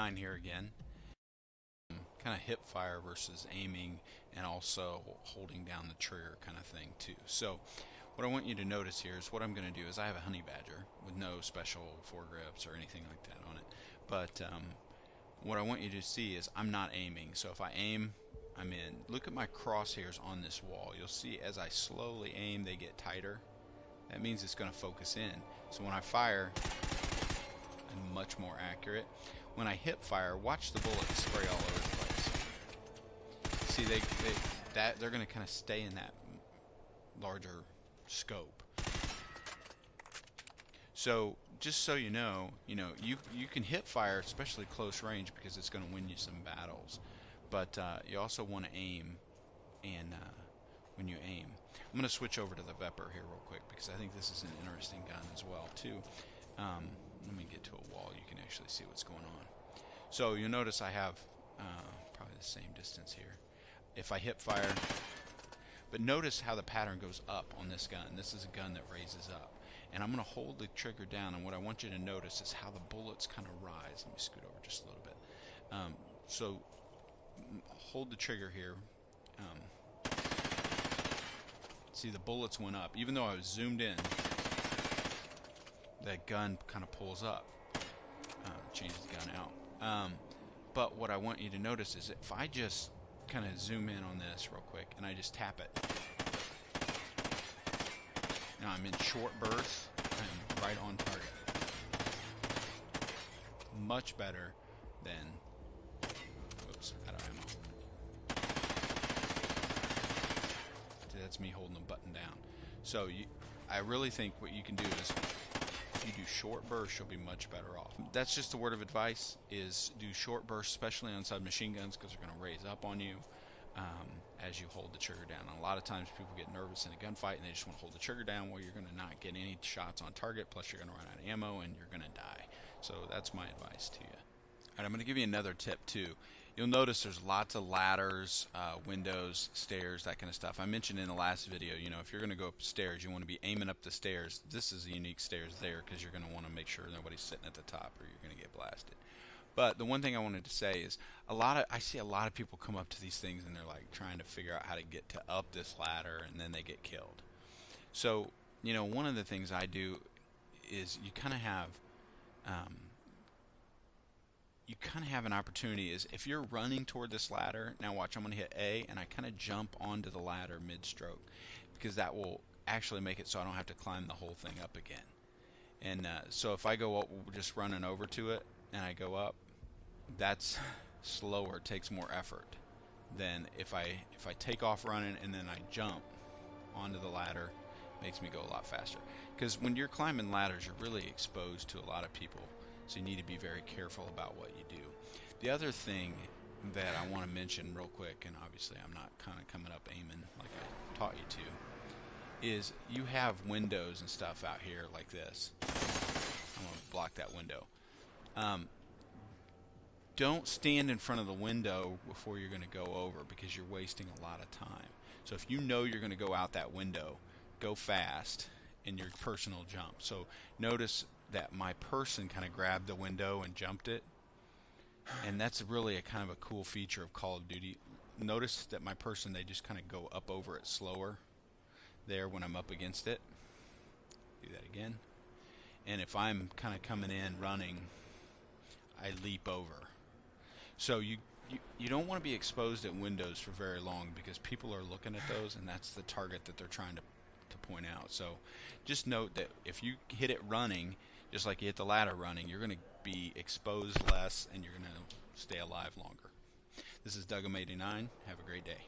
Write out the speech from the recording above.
duguhm89 here again. Kind of hip fire versus aiming, and also holding down the trigger kind of thing too. So what I want you to notice here is what I'm going to do is I have a honey badger with no special foregrips or anything like that on it. But what I want you to see is I'm not aiming. So if I aim, I'm in. Look at my crosshairs on this wall. You'll see as I slowly aim, they get tighter. That means it's going to focus in. So when I fire, I'm much more accurate. When I hip fire, watch the bullets spray all over the place. See, they're going to kind of stay in that larger scope. So just so you know, you can hip fire, especially close range, because it's going to win you some battles. But you also want to aim, and when you aim, I'm going to switch over to the Vepr here real quick because I think this is an interesting gun as well too. Let me get to a wall. You can actually see what's going on. So you'll notice I have probably the same distance here. If I hip fire, but notice how the pattern goes up on this gun. This is a gun that raises up, and I'm going to hold the trigger down. And what I want you to notice is how the bullets kind of rise. Let me scoot over just a little bit. So hold the trigger here. See, the bullets went up. Even though I was zoomed in, that gun kind of pulls up. Change the gun out. But what I want you to notice is if I just kind of zoom in on this real quick and I just tap it. Now I'm in short bursts. I'm right on target. Much better than... Oops, out of ammo. That's me holding the button down. So I really think what you can do is, if you do short bursts, you'll be much better off. That's just a word of advice, is do short bursts, especially on submachine guns, because they're going to raise up on you as you hold the trigger down. And a lot of times people get nervous in a gunfight and they just want to hold the trigger down. Well, you're going to not get any shots on target, plus you're going to run out of ammo and you're going to die. So that's my advice to you. Alright, I'm going to give you another tip too. You'll notice there's lots of ladders, windows, stairs, that kind of stuff. I mentioned in the last video, if you're going to go up stairs, you want to be aiming up the stairs. This is the unique stairs there because you're going to want to make sure nobody's sitting at the top or you're going to get blasted. But the one thing I wanted to say is I see a lot of people come up to these things and they're like trying to figure out how to get to up this ladder, and then they get killed. So, one of the things I do is you kind of have an opportunity is if you're running toward this ladder, now watch, I'm going to hit A and I kind of jump onto the ladder mid-stroke, because that will actually make it so I don't have to climb the whole thing up again. And so if I go up just running over to it and I go up, that's slower, takes more effort than if I take off running and then I jump onto the ladder. Makes me go a lot faster, because when you're climbing ladders you're really exposed to a lot of people. So you need to be very careful about what you do. The other thing that I want to mention real quick, and obviously I'm not kind of coming up aiming like I taught you to, is you have windows and stuff out here like this. I'm going to block that window. Don't stand in front of the window before you're going to go over, because you're wasting a lot of time. So if you know you're going to go out that window, go fast in your personal jump. So notice that my person kind of grabbed the window and jumped it, and that's really a kind of a cool feature of Call of Duty. Notice that my person, they just kind of go up over it slower there when I'm up against it. Do that again. And if I'm kind of coming in running, I leap over. So you don't want to be exposed at windows for very long, because people are looking at those and that's the target that they're trying to point out. So just note that if you hit it running, just like you hit the ladder running, you're going to be exposed less and you're going to stay alive longer. This is duguhm89. Have a great day.